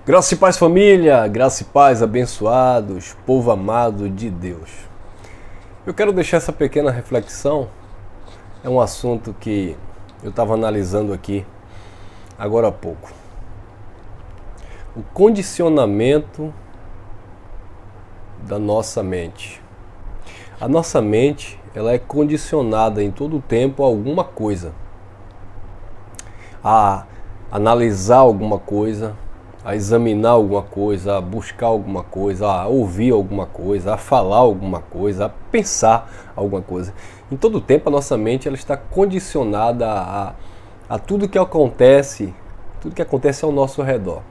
Graça e paz, família, graça e paz, abençoados, povo amado de Deus. Eu quero deixar essa pequena reflexão. É um assunto que eu estava analisando aqui agora há pouco. O condicionamento da nossa mente. A nossa mente, ela é condicionada em todo o tempo a alguma coisa. A analisar alguma coisa, a examinar alguma coisa, a buscar alguma coisa, a ouvir alguma coisa, a falar alguma coisa, a pensar alguma coisa. Em todo o tempo a nossa mente ela está condicionada a tudo que acontece ao nosso redor.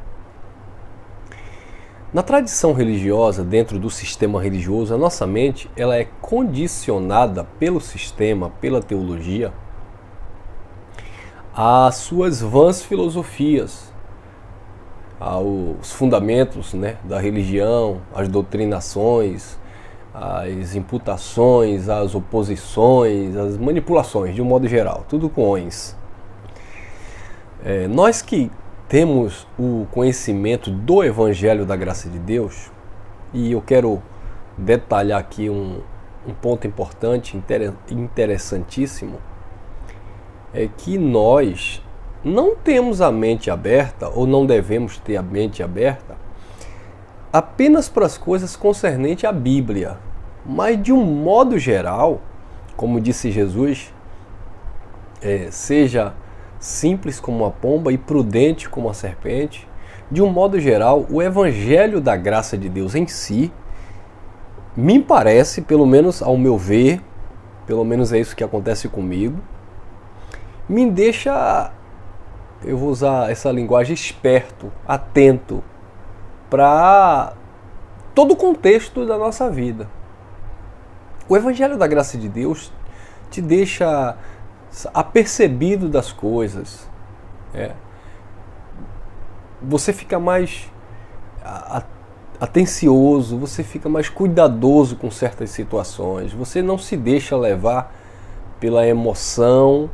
Na tradição religiosa, dentro do sistema religioso, a nossa mente ela é condicionada pelo sistema, pela teologia, às suas vãs filosofias, aos fundamentos, da religião, às doutrinações, às imputações, às oposições, às manipulações, de um modo geral, tudo com ons. Nós que temos o conhecimento do Evangelho da Graça de Deus, e eu quero detalhar aqui um ponto importante, interessantíssimo, é que nós não temos a mente aberta, ou não devemos ter a mente aberta, apenas para as coisas concernentes à Bíblia. Mas de um modo geral, como disse Jesus, seja simples como uma pomba e prudente como a serpente. De um modo geral, o Evangelho da Graça de Deus em si, me parece, pelo menos ao meu ver, pelo menos é isso que acontece comigo, me deixa, eu vou usar essa linguagem, esperto, atento para todo o contexto da nossa vida. O Evangelho da Graça de Deus te deixa apercebido das coisas. Você fica mais atencioso, você fica mais cuidadoso com certas situações, você não se deixa levar pela emoção.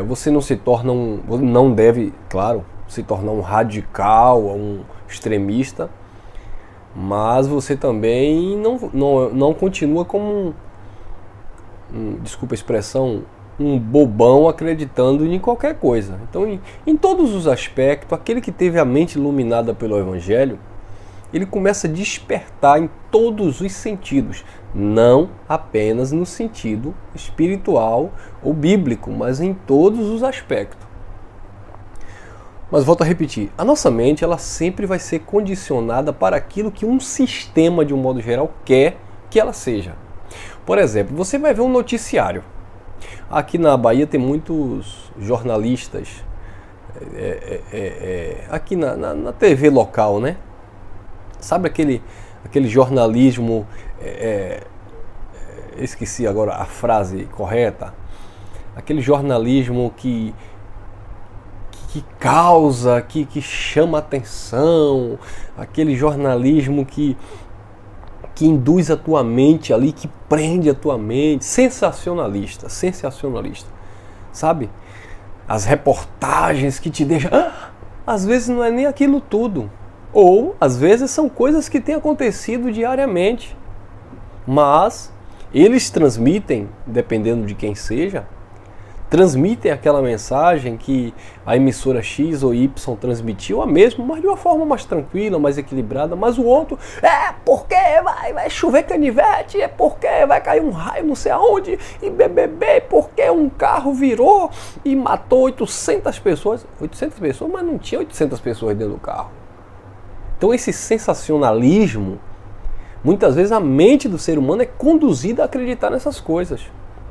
Você não se torna não deve, claro, se tornar um radical, um extremista, mas você também não continua como desculpa a expressão, um bobão acreditando em qualquer coisa. Então, em todos os aspectos, aquele que teve a mente iluminada pelo Evangelho, ele começa a despertar em todos os sentidos, não apenas no sentido espiritual ou bíblico, mas em todos os aspectos. Mas volto a repetir, a nossa mente ela sempre vai ser condicionada para aquilo que um sistema, de um modo geral, quer que ela seja. Por exemplo, você vai ver um noticiário. Aqui na Bahia tem muitos jornalistas, aqui na TV local, né? Sabe aquele jornalismo, esqueci agora a frase correta, aquele jornalismo que causa, que chama atenção, aquele jornalismo que induz a tua mente ali, que prende a tua mente, sensacionalista, sabe? As reportagens que te deixam, às vezes não é nem aquilo tudo, ou às vezes são coisas que têm acontecido diariamente, mas eles transmitem, dependendo de quem seja, transmitem aquela mensagem que a emissora X ou Y transmitiu, a mesma, mas de uma forma mais tranquila, mais equilibrada. Mas o outro, porque vai chover canivete, porque vai cair um raio não sei aonde, e porque um carro virou e matou 800 pessoas. 800 pessoas, mas não tinha 800 pessoas dentro do carro. Então esse sensacionalismo, muitas vezes a mente do ser humano é conduzida a acreditar nessas coisas,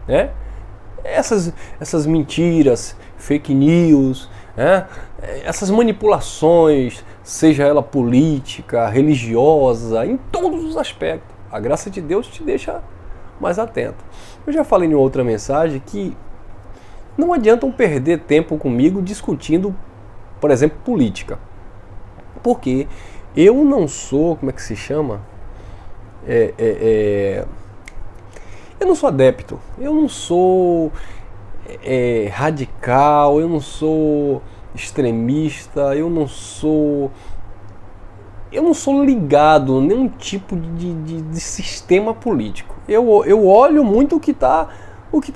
né? Essas mentiras, fake news, essas manipulações, seja ela política, religiosa, em todos os aspectos. A graça de Deus te deixa mais atento. Eu já falei em outra mensagem que não adianta perder tempo comigo discutindo, por exemplo, política. Porque eu não sou, como é que se chama? Eu não sou adepto, eu não sou radical, eu não sou extremista, eu não sou ligado a nenhum tipo de sistema político. Eu olho muito o que está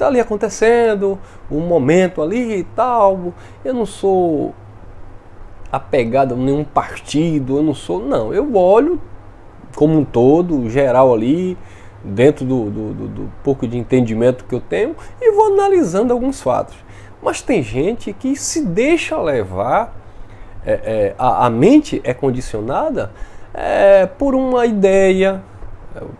ali acontecendo, o momento ali e tal. Eu não sou apegado a nenhum partido, não, eu olho como um todo, geral ali, dentro do pouco de entendimento que eu tenho, e vou analisando alguns fatos. Mas tem gente que se deixa levar, a mente é condicionada por uma ideia,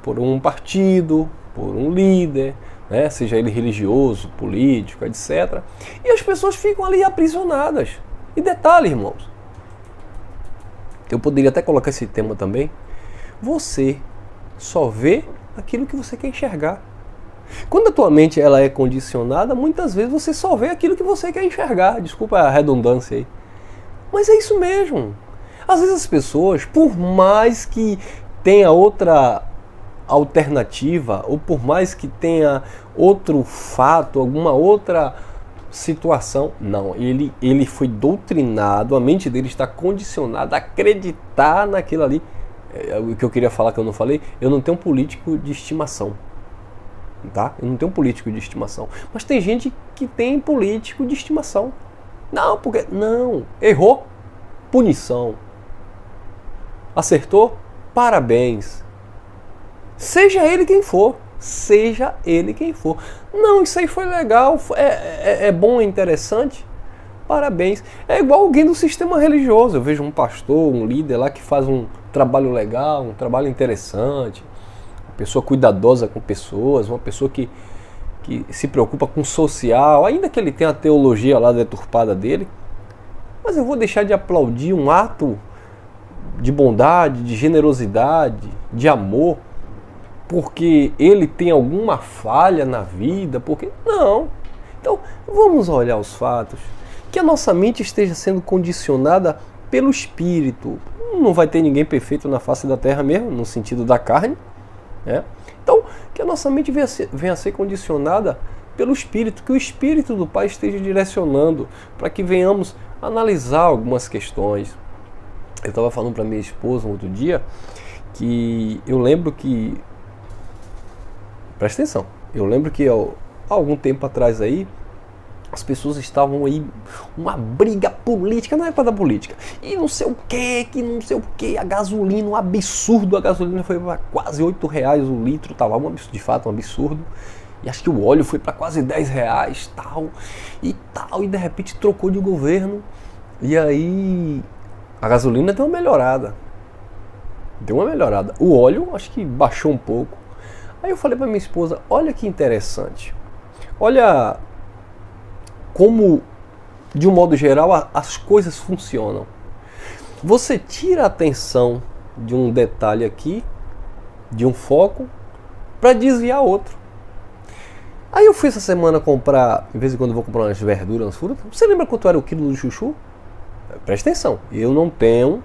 por um partido, por um líder, né, seja ele religioso, político, etc. E as pessoas ficam ali aprisionadas. E detalhe, irmãos, eu poderia até colocar esse tema também. Você só vê aquilo que você quer enxergar. Quando a tua mente ela é condicionada, muitas vezes você só vê aquilo que você quer enxergar. Desculpa a redundância aí. Mas é isso mesmo. Às vezes as pessoas, por mais que tenha outra alternativa, ou por mais que tenha outro fato, alguma outra situação, não, ele foi doutrinado, a mente dele está condicionada a acreditar naquilo ali. O que eu queria falar que eu não falei, eu não tenho um político de estimação, tá? Eu não tenho um político de estimação, mas tem gente que tem político de estimação. Não, porque não, errou, punição. Acertou, parabéns. Seja ele quem for. Seja ele quem for. Não, isso aí foi legal, é bom, é interessante, parabéns. É igual alguém do sistema religioso. Eu vejo um pastor, um líder lá que faz um trabalho legal, um trabalho interessante, uma pessoa cuidadosa com pessoas, uma pessoa que se preocupa com o social, ainda que ele tenha a teologia lá deturpada dele. Mas eu vou deixar de aplaudir um ato de bondade, de generosidade, de amor, porque ele tem alguma falha na vida, porque não. Então, vamos olhar os fatos, que a nossa mente esteja sendo condicionada pelo espírito. Não vai ter ninguém perfeito na face da terra mesmo, no sentido da carne, né? Então, que a nossa mente venha a ser condicionada pelo espírito, que o espírito do Pai esteja direcionando para que venhamos analisar algumas questões. Eu estava falando para minha esposa um outro dia que eu lembro que, presta atenção, eu lembro que há algum tempo atrás aí, as pessoas estavam aí, uma briga política, na época da política, e não sei o que, a gasolina, um absurdo, a gasolina foi para quase R$8 o litro, estava de fato um absurdo, e acho que o óleo foi para quase R$10, e de repente trocou de governo, e aí a gasolina deu uma melhorada, o óleo acho que baixou um pouco. Aí eu falei para minha esposa, olha que interessante, olha como, de um modo geral, as coisas funcionam. Você tira a atenção de um detalhe aqui, de um foco, para desviar outro. Aí eu fui essa semana comprar, de vez em quando eu vou comprar umas verduras, umas frutas. Você lembra quanto era o quilo do chuchu? Presta atenção, eu não tenho,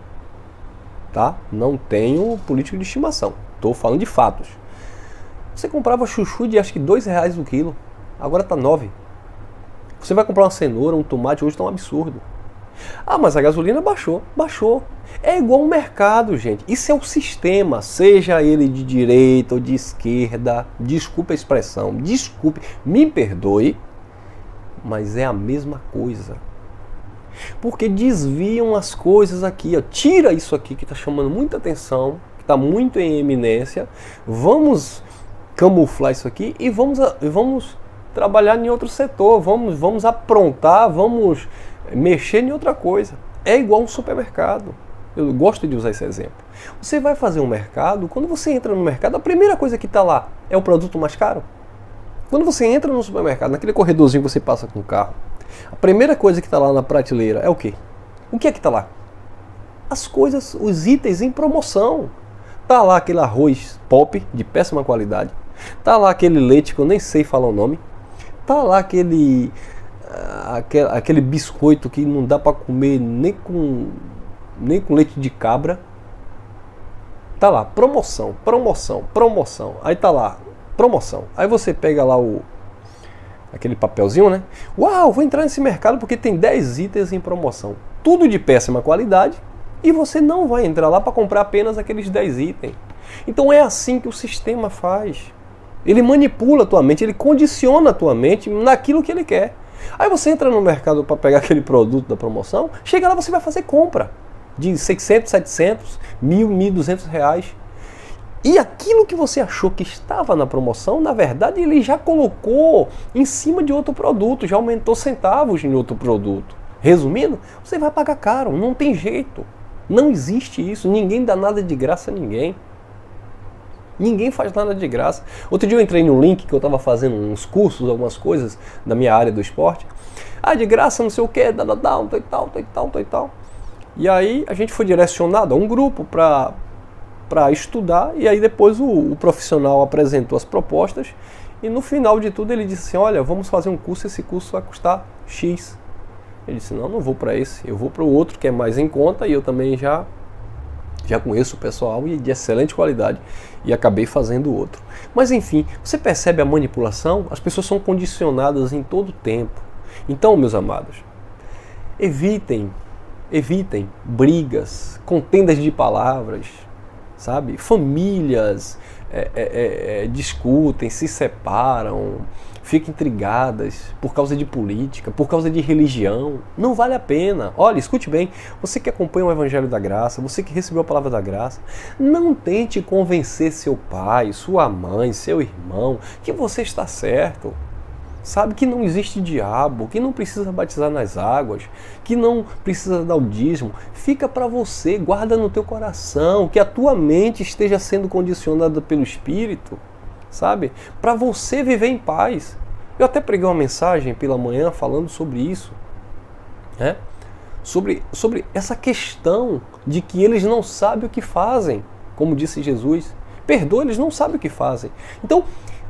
tá? Não tenho político de estimação. Estou falando de fatos. Você comprava chuchu de acho que R$2 o quilo, agora está 9. Você vai comprar uma cenoura, um tomate, hoje está um absurdo. Ah, mas a gasolina baixou. É igual um mercado, gente. Isso é um sistema, seja ele de direita ou de esquerda. Desculpe a expressão, me perdoe, mas é a mesma coisa. Porque desviam as coisas aqui, ó. Tira isso aqui que está chamando muita atenção, que está muito em eminência. Vamos camuflar isso aqui e vamos trabalhar em outro setor, vamos aprontar, vamos mexer em outra coisa. É igual um supermercado. Eu gosto de usar esse exemplo. Você vai fazer um mercado, quando você entra no mercado, a primeira coisa que está lá é o produto mais caro. Quando você entra no supermercado, naquele corredorzinho que você passa com o carro, a primeira coisa que está lá na prateleira é o quê? O que é que está lá? As coisas, os itens em promoção. Está lá aquele arroz pop, de péssima qualidade. Está lá aquele leite que eu nem sei falar o nome. Tá lá aquele biscoito que não dá para comer nem com leite de cabra. Tá lá, promoção. Aí tá lá, promoção. Aí você pega lá aquele papelzinho, né? Uau, vou entrar nesse mercado porque tem 10 itens em promoção. Tudo de péssima qualidade e você não vai entrar lá para comprar apenas aqueles 10 itens. Então é assim que o sistema faz. Ele manipula a tua mente, ele condiciona a tua mente naquilo que ele quer. Aí você entra no mercado para pegar aquele produto da promoção, chega lá, você vai fazer compra de 600, 700, 1.000, 1.200 reais. E aquilo que você achou que estava na promoção, na verdade ele já colocou em cima de outro produto, já aumentou centavos em outro produto. Resumindo, você vai pagar caro, não tem jeito. Não existe isso, ninguém dá nada de graça a ninguém. Ninguém faz nada de graça. Outro dia eu entrei no link que eu estava fazendo uns cursos, algumas coisas da minha área do esporte. Ah, de graça, não sei o que, e tal. E aí a gente foi direcionado a um grupo para estudar, e aí depois o profissional apresentou as propostas e no final de tudo ele disse assim, olha, vamos fazer um curso, esse curso vai custar X. Ele disse, não vou para esse, eu vou para o outro que é mais em conta e eu também já conheço o pessoal e de excelente qualidade e acabei fazendo o outro. Mas enfim, você percebe a manipulação? As pessoas são condicionadas em todo o tempo. Então, meus amados, evitem brigas, contendas de palavras, sabe? Famílias discutem, se separam, ficam intrigadas por causa de política, por causa de religião. Não vale a pena. Olha, escute bem, você que acompanha o Evangelho da Graça, você que recebeu a Palavra da Graça, não tente convencer seu pai, sua mãe, seu irmão, que você está certo. Sabe que não existe diabo, que não precisa batizar nas águas, que não precisa dar o dízimo. Fica para você, guarda no teu coração, que a tua mente esteja sendo condicionada pelo Espírito, sabe? Para você viver em paz. Eu até preguei uma mensagem pela manhã falando sobre isso, né? Sobre essa questão de que eles não sabem o que fazem, como disse Jesus. Perdoa, eles não sabem o que fazem. Então,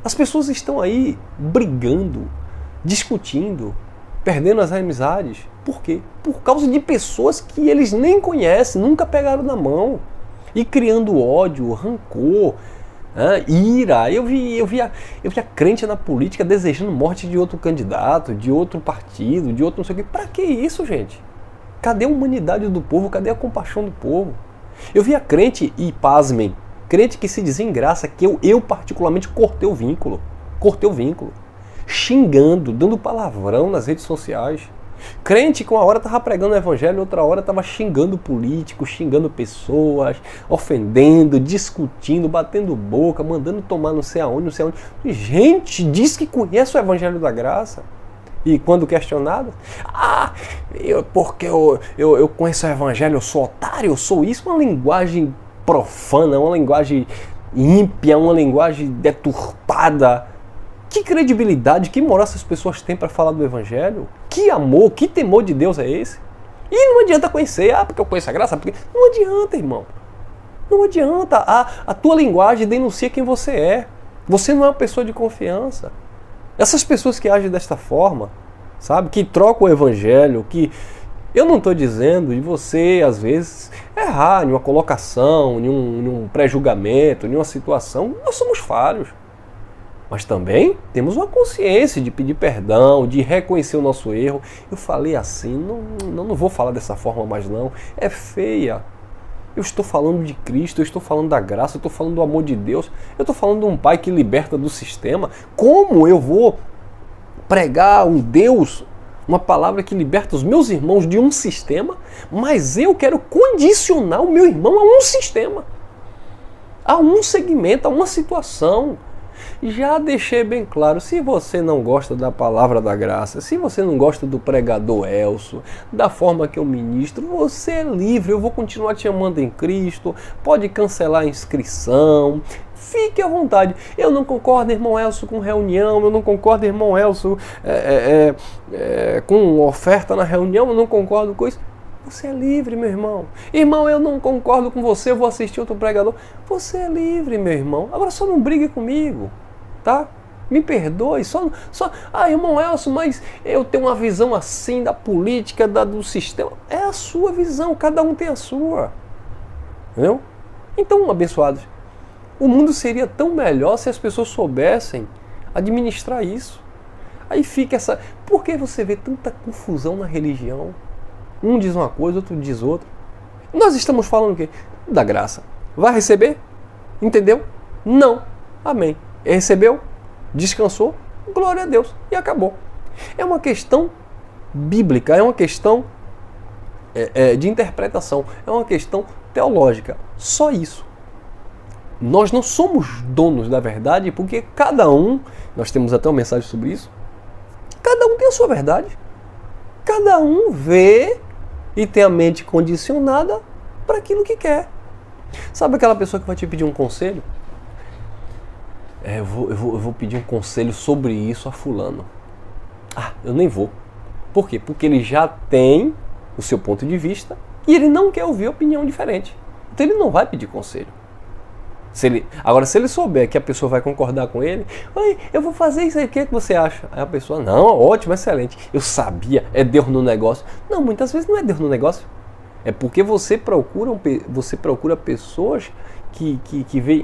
as pessoas estão aí brigando, discutindo, perdendo as amizades. Por quê? Por causa de pessoas que eles nem conhecem, nunca pegaram na mão. E criando ódio, rancor, ira. Eu vi a crente na política desejando morte de outro candidato, de outro partido, de outro não sei o quê. Pra que isso, gente? Cadê a humanidade do povo? Cadê a compaixão do povo? Eu vi a crente, e pasmem, crente que se desengraça, que eu particularmente cortei o vínculo, xingando, dando palavrão nas redes sociais. Crente que uma hora estava pregando o evangelho, outra hora estava xingando políticos, xingando pessoas, ofendendo, discutindo, batendo boca, mandando tomar não sei aonde. Gente, diz que conhece o evangelho da graça. E quando questionado, porque eu conheço o evangelho, eu sou otário, eu sou isso, uma linguagem profana, uma linguagem ímpia, uma linguagem deturpada. Que credibilidade, que moral essas pessoas têm para falar do Evangelho? Que amor, que temor de Deus é esse? E não adianta conhecer, porque eu conheço a graça, porque... Não adianta, irmão. Não adianta. A tua linguagem denuncia quem você é. Você não é uma pessoa de confiança. Essas pessoas que agem desta forma, sabe, que trocam o Evangelho, que... Eu não estou dizendo de você, às vezes, errar em uma colocação, em um pré-julgamento, em uma situação. Nós somos falhos. Mas também temos uma consciência de pedir perdão, de reconhecer o nosso erro. Eu falei assim, não vou falar dessa forma mais não. É feia. Eu estou falando de Cristo, eu estou falando da graça, eu estou falando do amor de Deus. Eu estou falando de um Pai que liberta do sistema. Como eu vou pregar um Deus... uma palavra que liberta os meus irmãos de um sistema, mas eu quero condicionar o meu irmão a um sistema, a um segmento, a uma situação. Já deixei bem claro, se você não gosta da palavra da graça, se você não gosta do pregador Elcio, da forma que eu ministro, você é livre, eu vou continuar te amando em Cristo, pode cancelar a inscrição, fique à vontade. Eu não concordo, irmão Elcio, com reunião, eu não concordo, irmão Elcio, com oferta na reunião, eu não concordo com isso. Você é livre, meu irmão. Irmão, eu não concordo com você, eu vou assistir outro pregador. Você é livre, meu irmão. Agora só não brigue comigo, tá? Me perdoe. Irmão Elcio, mas eu tenho uma visão assim da política, do sistema. É a sua visão, cada um tem a sua. Entendeu? Então, abençoados, o mundo seria tão melhor se as pessoas soubessem administrar isso. Aí fica essa... Por que você vê tanta confusão na religião? Um diz uma coisa, outro diz outra. Nós estamos falando o quê? Da graça. Vai receber? Entendeu? Não. Amém. Recebeu? Descansou? Glória a Deus. E acabou. É uma questão bíblica, é uma questão de interpretação, é uma questão teológica. Só isso. Nós não somos donos da verdade, porque cada um, nós temos até uma mensagem sobre isso, cada um tem a sua verdade. Cada um vê e tem a mente condicionada para aquilo que quer. Sabe aquela pessoa que vai te pedir um conselho? Eu vou pedir um conselho sobre isso a fulano. Eu nem vou. Por quê? Porque ele já tem o seu ponto de vista e ele não quer ouvir opinião diferente. Então ele não vai pedir conselho. Agora, se ele souber que a pessoa vai concordar com ele, oi, eu vou fazer isso aí, o que você acha? Aí a pessoa, não, ótimo, excelente. Eu sabia, é Deus no negócio. Não, muitas vezes não é Deus no negócio. É porque você procura pessoas que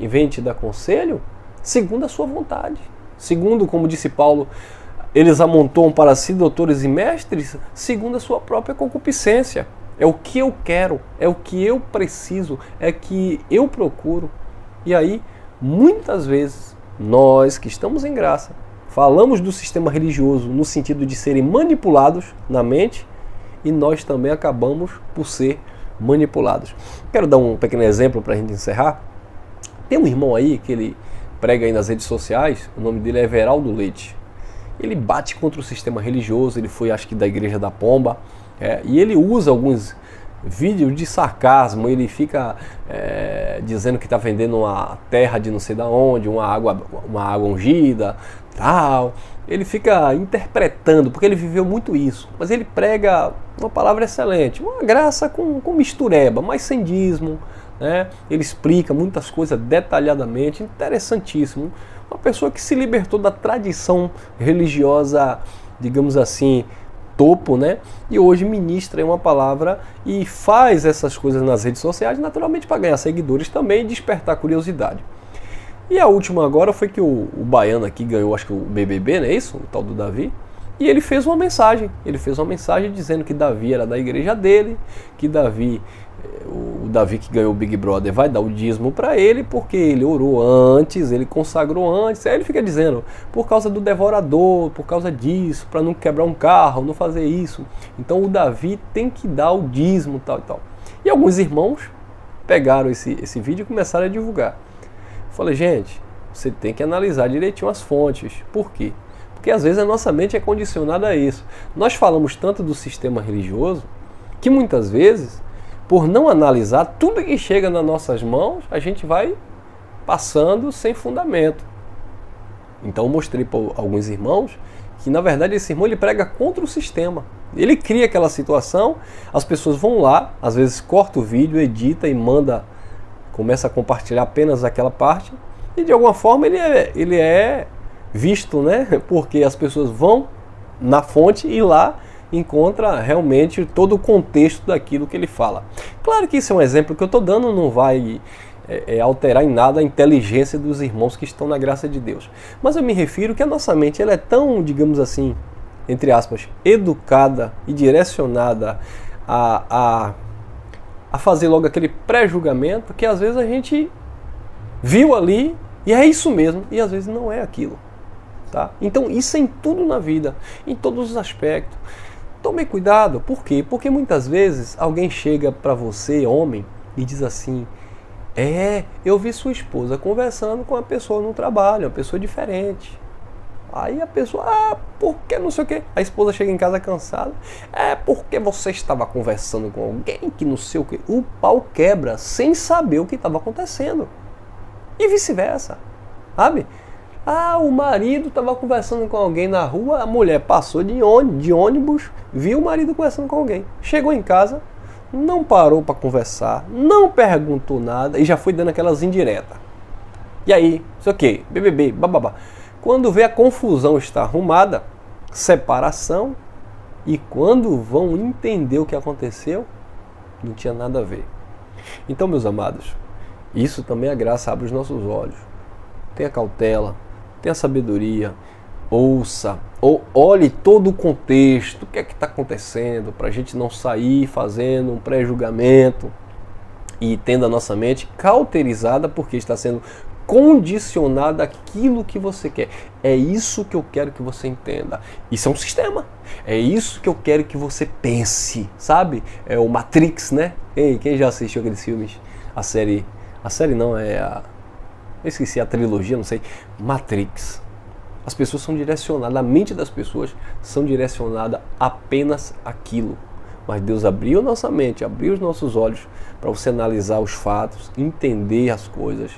vêm te dar conselho segundo a sua vontade. Segundo, como disse Paulo, eles amontoam para si doutores e mestres segundo a sua própria concupiscência. É o que eu quero, é o que eu preciso, é o que eu procuro. E aí, muitas vezes, nós que estamos em graça, falamos do sistema religioso no sentido de serem manipulados na mente e nós também acabamos por ser manipulados. Quero dar um pequeno exemplo para a gente encerrar. Tem um irmão aí que ele prega aí nas redes sociais, o nome dele é Everaldo Leite. Ele bate contra o sistema religioso, ele foi acho que da Igreja da Pomba, e ele usa alguns vídeos de sarcasmo, ele fica dizendo que está vendendo uma terra de não sei da onde, uma água ungida, tal. Ele fica interpretando, porque ele viveu muito isso, mas ele prega uma palavra excelente, uma graça com mistureba, mas sem dízimo, né? Ele explica muitas coisas detalhadamente, interessantíssimo. Uma pessoa que se libertou da tradição religiosa, digamos assim, topo, né? E hoje ministra uma palavra e faz essas coisas nas redes sociais, naturalmente para ganhar seguidores também e despertar curiosidade. E a última agora foi que o baiano aqui ganhou, acho que o BBB, não é isso? O tal do Davi. E ele fez uma mensagem. Ele fez uma mensagem dizendo que Davi era da igreja dele, que o Davi que ganhou o Big Brother vai dar o dízimo para ele, porque ele orou antes, ele consagrou antes. Aí ele fica dizendo, por causa do devorador, por causa disso, para não quebrar um carro, não fazer isso. Então o Davi tem que dar o dízimo, tal e tal. E alguns irmãos pegaram esse vídeo e começaram a divulgar. Eu falei, gente, você tem que analisar direitinho as fontes. Por quê? Porque às vezes a nossa mente é condicionada a isso. Nós falamos tanto do sistema religioso que muitas vezes, por não analisar tudo que chega nas nossas mãos, a gente vai passando sem fundamento. Então eu mostrei para alguns irmãos que na verdade esse irmão ele prega contra o sistema. Ele cria aquela situação, as pessoas vão lá, às vezes corta o vídeo, edita e começa a compartilhar apenas aquela parte, e de alguma forma ele é visto, né? Porque as pessoas vão na fonte e lá encontra realmente todo o contexto daquilo que ele fala. Claro que isso é um exemplo que eu estou dando, não vai alterar em nada a inteligência dos irmãos que estão na graça de Deus. Mas eu me refiro que a nossa mente ela é tão, digamos assim, entre aspas, educada e direcionada a fazer logo aquele pré-julgamento que às vezes a gente viu ali e é isso mesmo, e às vezes não é aquilo. Tá? Então isso é em tudo na vida, em todos os aspectos. Tome cuidado, por quê? Porque muitas vezes alguém chega para você, homem, e diz assim, eu vi sua esposa conversando com uma pessoa no trabalho, uma pessoa diferente. Aí a pessoa, por que não sei o quê? A esposa chega em casa cansada, porque você estava conversando com alguém que não sei o quê. O pau quebra sem saber o que estava acontecendo. E vice-versa, sabe? O marido estava conversando com alguém na rua, a mulher passou de ônibus, viu o marido conversando com alguém. Chegou em casa, não parou para conversar, não perguntou nada e já foi dando aquelas indiretas. E aí, isso aqui, BBB, bababá. Quando vê a confusão está arrumada, separação, e quando vão entender o que aconteceu, não tinha nada a ver. Então, meus amados, isso também a graça abre os nossos olhos. Tenha cautela, tenha sabedoria, ouça, ou olhe todo o contexto, o que é que está acontecendo, para a gente não sair fazendo um pré-julgamento e tendo a nossa mente cauterizada porque está sendo condicionada àquilo que você quer. É isso que eu quero que você entenda. Isso é um sistema. É isso que eu quero que você pense, sabe? É o Matrix, né? Quem já assistiu aqueles filmes? A série não, eu esqueci a trilogia, não sei. Matrix. As pessoas são direcionadas, a mente das pessoas são direcionadas apenas àquilo. Mas Deus abriu nossa mente, abriu os nossos olhos para você analisar os fatos, entender as coisas,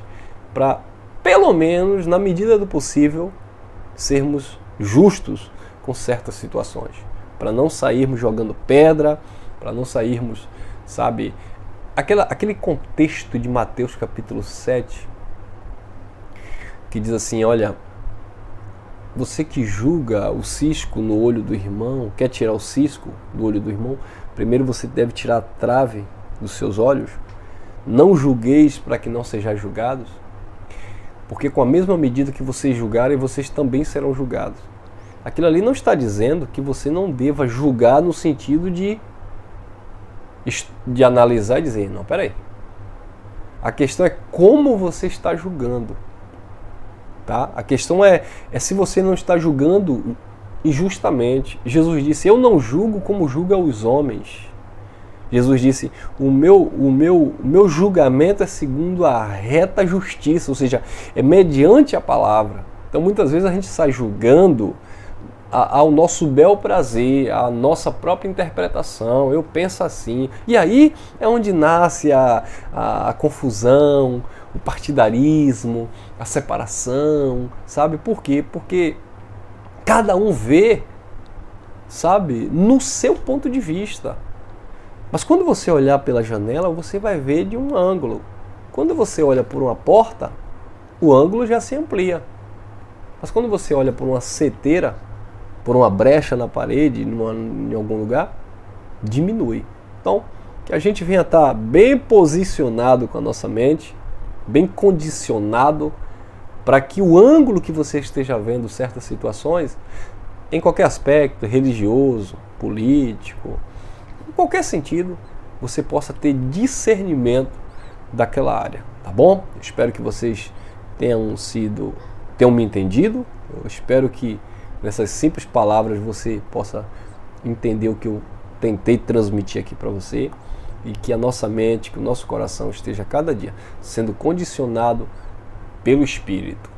para, pelo menos, na medida do possível, sermos justos com certas situações. Para não sairmos jogando pedra, para não sairmos, sabe, aquele contexto de Mateus capítulo 7, que diz assim, olha, você que julga o cisco no olho do irmão, quer tirar o cisco do olho do irmão, primeiro você deve tirar a trave dos seus olhos. Não julgueis para que não sejais julgados, porque com a mesma medida que vocês julgarem, vocês também serão julgados. Aquilo ali não está dizendo que você não deva julgar no sentido de analisar e dizer, não, peraí. A questão é como você está julgando. Tá? A questão é se você não está julgando injustamente. Jesus disse, eu não julgo como julga os homens. Jesus disse, o meu julgamento é segundo a reta justiça, ou seja, é mediante a palavra. Então muitas vezes a gente sai julgando ao nosso bel prazer, a nossa própria interpretação, eu penso assim. E aí é onde nasce a confusão, o partidarismo, a separação, sabe? Por quê? Porque cada um vê, sabe, no seu ponto de vista. Mas quando você olhar pela janela, você vai ver de um ângulo. Quando você olha por uma porta, o ângulo já se amplia. Mas quando você olha por uma seteira, por uma brecha na parede, em algum lugar, diminui. Então, que a gente venha estar bem posicionado com a nossa mente, bem condicionado, para que o ângulo que você esteja vendo certas situações, em qualquer aspecto, religioso, político, em qualquer sentido, você possa ter discernimento daquela área, tá bom? Eu espero que vocês tenham me entendido. Eu espero que nessas simples palavras você possa entender o que eu tentei transmitir aqui para você e que a nossa mente, que o nosso coração esteja cada dia sendo condicionado pelo Espírito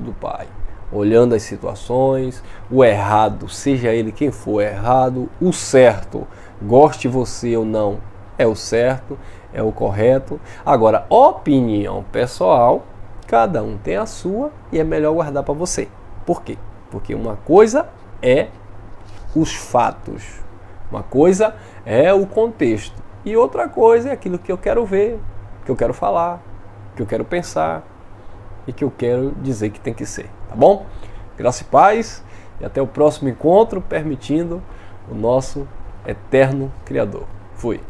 do Pai, olhando as situações, o errado, seja ele quem for errado, o certo, goste você ou não, é o certo, é o correto. Agora, opinião pessoal, cada um tem a sua e é melhor guardar para você. Por quê? Porque uma coisa é os fatos, uma coisa é o contexto e outra coisa é aquilo que eu quero ver, que eu quero falar, que eu quero pensar e que eu quero dizer que tem que ser, tá bom? Graça e paz e até o próximo encontro, permitindo o nosso eterno Criador. Fui!